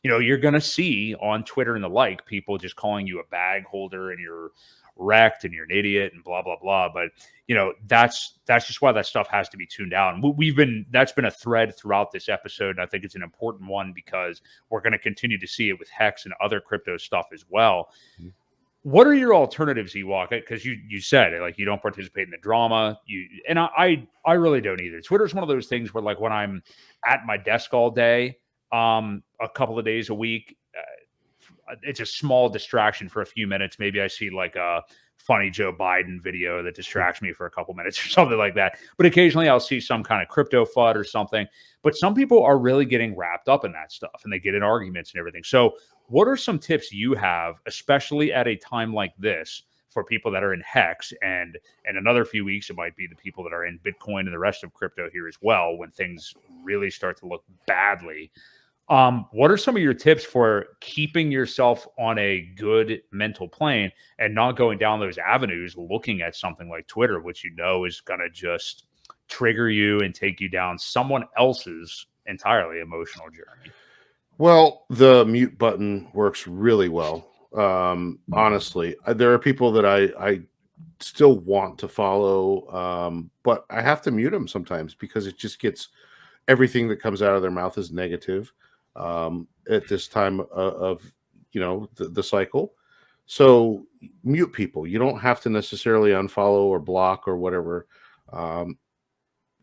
you're going to see on Twitter and the like, people just calling you a bag holder and you're wrecked and you're an idiot and blah, blah, blah. But, that's just why that stuff has to be tuned out. And that's been a thread throughout this episode. And I think it's an important one because we're going to continue to see it with Hex and other crypto stuff as well. What are your alternatives, Ewok? Because you said it, like you don't participate in the drama. I really don't either. Twitter's one of those things where, like, when I'm at my desk all day, a couple of days a week, it's a small distraction for a few minutes. Maybe I see like a funny Joe Biden video that distracts me for a couple minutes or something like that. But occasionally I'll see some kind of crypto FUD or something. But some people are really getting wrapped up in that stuff and they get in arguments and everything. So what are some tips you have, especially at a time like this, for people that are in Hex, and in another few weeks, it might be the people that are in Bitcoin and the rest of crypto here as well, when things really start to look badly? What are some of your tips for keeping yourself on a good mental plane and not going down those avenues, looking at something like Twitter, which is going to just trigger you and take you down someone else's entirely emotional journey? Well, the mute button works really well. Honestly, there are people that I still want to follow, but I have to mute them sometimes because it just gets everything that comes out of their mouth is negative at this time of the cycle. So mute people. You don't have to necessarily unfollow or block or whatever.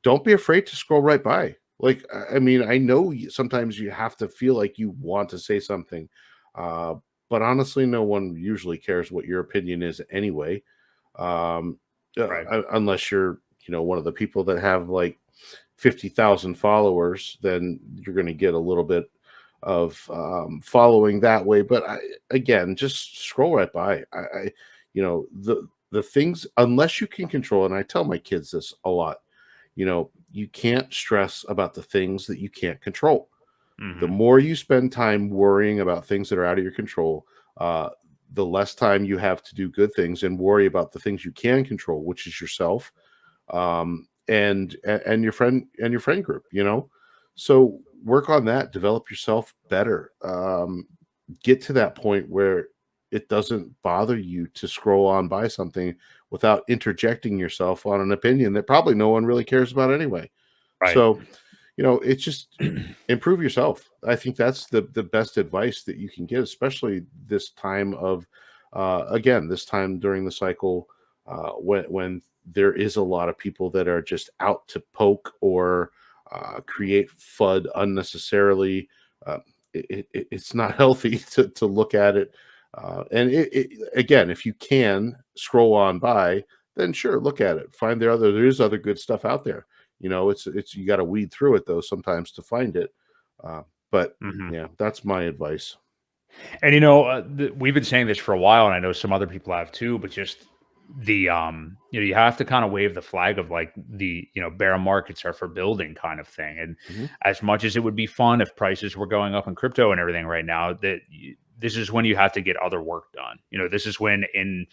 Don't be afraid to scroll right by. Like, I mean, I know sometimes you have to feel like you want to say something, but honestly, no one usually cares what your opinion is anyway. Right. Unless you're, one of the people that have like 50,000 followers, then you're going to get a little bit of following that way. But again, just scroll right by. The things, unless you can control, and I tell my kids this a lot, you can't stress about the things that you can't control. Mm-hmm. The more you spend time worrying about things that are out of your control, the less time you have to do good things and worry about the things you can control, which is yourself, and your friend group. So work on that. Develop yourself better. Get to that point where it doesn't bother you to scroll on by something without interjecting yourself on an opinion that probably no one really cares about anyway. Right. So, it's just improve yourself. I think that's the best advice that you can get, especially this time of, this time during the cycle, when there is a lot of people that are just out to poke or create FUD unnecessarily. It's not healthy to look at it. And again, if you can scroll on by, then sure, look at it. Find there is other good stuff out there. It's you got to weed through it though sometimes to find it. But yeah, that's my advice. And we've been saying this for a while, and I know some other people have too. But just the you have to kind of wave the flag of like the bear markets are for building kind of thing. And as much as it would be fun if prices were going up in crypto and everything right now, this is when you have to get other work done. This is when in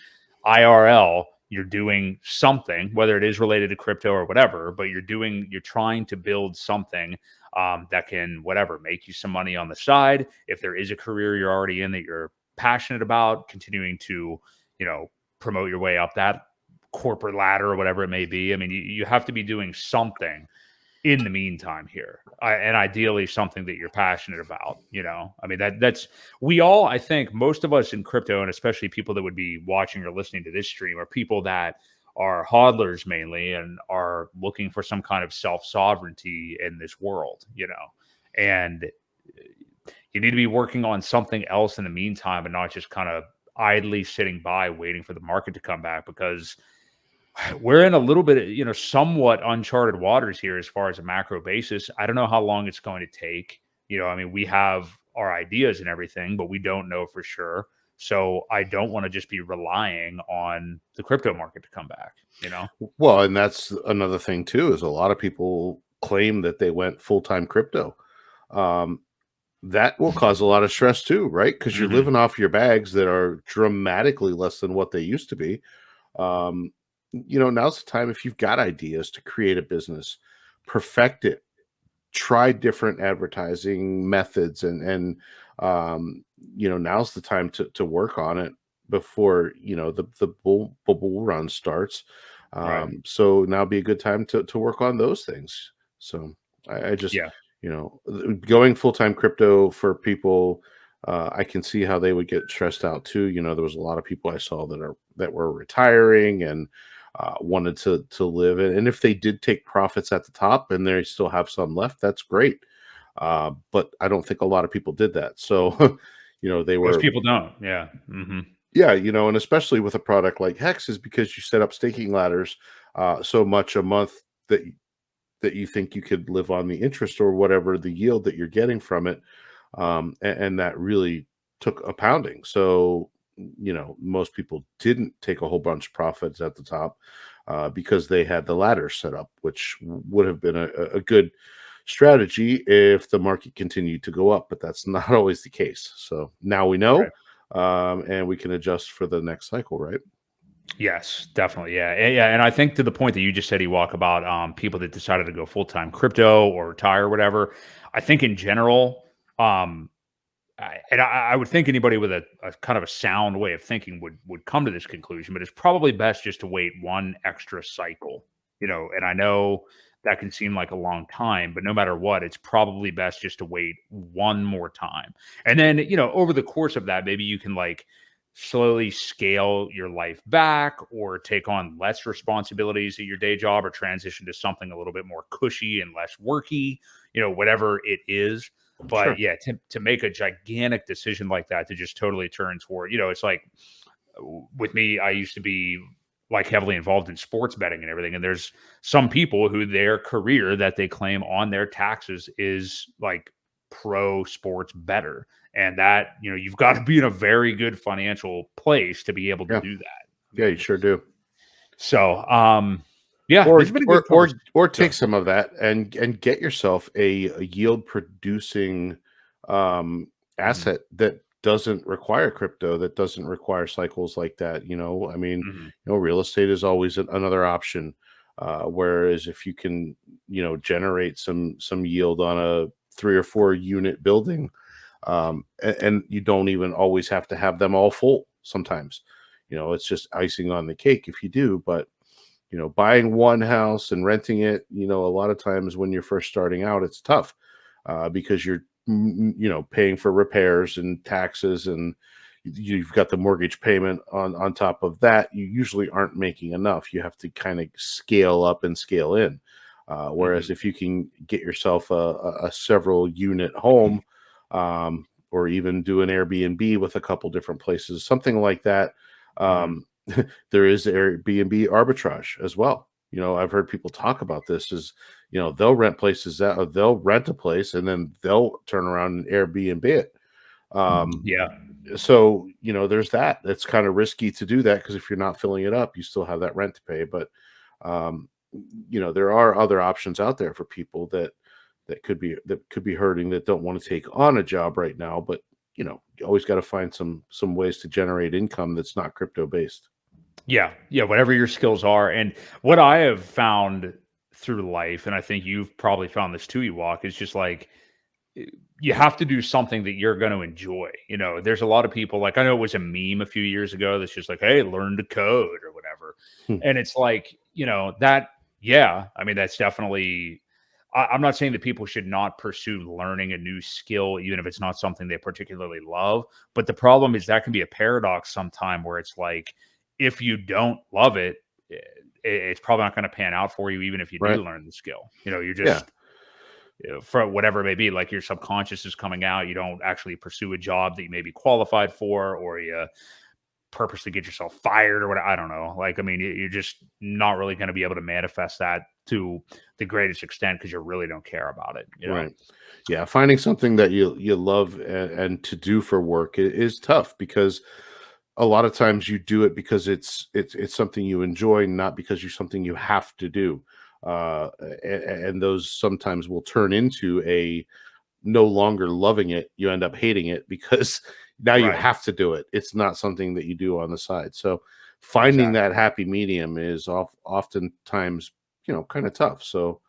IRL you're doing something, whether it is related to crypto or whatever, but you're trying to build something that can make you some money on the side. If there is a career you're already in that you're passionate about, continuing to promote your way up that corporate ladder or whatever it may be. I mean, you have to be doing something in the meantime here, and ideally something that you're passionate about. I mean, that's we all, I think most of us in crypto, and especially people that would be watching or listening to this stream, are people that are hodlers mainly and are looking for some kind of self-sovereignty in this world, and you need to be working on something else in the meantime and not just kind of idly sitting by waiting for the market to come back, because we're in a little bit, somewhat uncharted waters here as far as a macro basis. I don't know how long it's going to take. I mean, we have our ideas and everything, but we don't know for sure. So I don't want to just be relying on the crypto market to come back, Well, and that's another thing too, is a lot of people claim that they went full-time crypto. That will cause a lot of stress too, right? Because you're living off your bags that are dramatically less than what they used to be. Now's the time, if you've got ideas to create a business, perfect it, try different advertising methods, and now's the time to work on it before the bull run starts. Right. So now be a good time to work on those things. So I just, Yeah. going full-time crypto for people, I can see how they would get stressed out too. There was a lot of people I saw that were retiring and wanted to live, and if they did take profits at the top and they still have some left, that's great. But I don't think a lot of people did that. So, they Most were, people don't. Yeah. Hmm. yeah, and especially with a product like Hex, is because you set up staking ladders so much a month that you think you could live on the interest or whatever the yield that you're getting from it. And that really took a pounding. So, most people didn't take a whole bunch of profits at the top because they had the ladder set up, which would have been a good strategy if the market continued to go up, but that's not always the case. So now we know, Right. and we can adjust for the next cycle, right? Yes, definitely. Yeah. Yeah. And I think to the point that you just said, you walk about people that decided to go full time crypto or retire or whatever. I think in general, um, I would think anybody with a kind of a sound way of thinking would come to this conclusion, but it's probably best just to wait one extra cycle, And I know that can seem like a long time, but no matter what, it's probably best just to wait one more time, and then over the course of that, maybe you can like slowly scale your life back or take on less responsibilities at your day job or transition to something a little bit more cushy and less worky, whatever it is. But Sure. yeah, to make a gigantic decision like that, to just totally turn toward, it's like with me, I used to be like heavily involved in sports betting and everything. And there's some people who their career that they claim on their taxes is like pro sports better. And that, you've got to be in a very good financial place to be able to Yeah. do that. Yeah, you sure do. So, yeah, this Or has been a good or conversation. or or So, take some of that and get yourself a yield producing mhm, asset that doesn't require crypto, that doesn't require cycles like that. I mean, mhm, real estate is always another option. Whereas if you can, generate some yield on a 3 or 4 unit building, and you don't even always have to have them all full. Sometimes, it's just icing on the cake if you do, but buying one house and renting it, a lot of times when you're first starting out, it's tough because you're, paying for repairs and taxes, and you've got the mortgage payment on top of that. You usually aren't making enough. You have to kind of scale up and scale in. Whereas mhm, if you can get yourself a several unit home, or even do an Airbnb with a couple different places, something like that. mhm. Um, there is Airbnb arbitrage as well. I've heard people talk about this is, they'll rent places out, or they'll rent a place and then they'll turn around and Airbnb it. Um, Yeah. so, there's that. It's kind of risky to do that because if you're not filling it up, you still have that rent to pay. But, um, there are other options out there for people that could be hurting, that don't want to take on a job right now. But, you always got to find some ways to generate income that's not crypto based. Yeah, yeah, whatever your skills are, and what I have found through life, and I think you've probably found this too, you walk, is just like eh, you have to do something that you're going to enjoy. There's a lot of people like I know it was a meme a few years ago that's just like, hey, learn to code or whatever, Hmm. and it's like that. Yeah, I mean that's definitely. I'm not saying that people should not pursue learning a new skill, even if it's not something they particularly love. But the problem is that can be a paradox sometime where it's like, if you don't love it, it's probably not going to pan out for you, even if you Right. do learn the skill. You're Yeah. just, for whatever it may be, like your subconscious is coming out. You don't actually pursue a job that you may be qualified for, or you purposely get yourself fired or what. I don't know. Like, I mean, you're just not really going to be able to manifest that to the greatest extent because you really don't care about it. Right. Yeah. Finding something that you love and to do for work is tough because a lot of times you do it because it's something you enjoy, not because you're something you have to do. And those sometimes will turn into a no longer loving it. You end up hating it because now you Right. have to do it. It's not something that you do on the side. So finding Exactly. that happy medium is oftentimes, kind of tough. So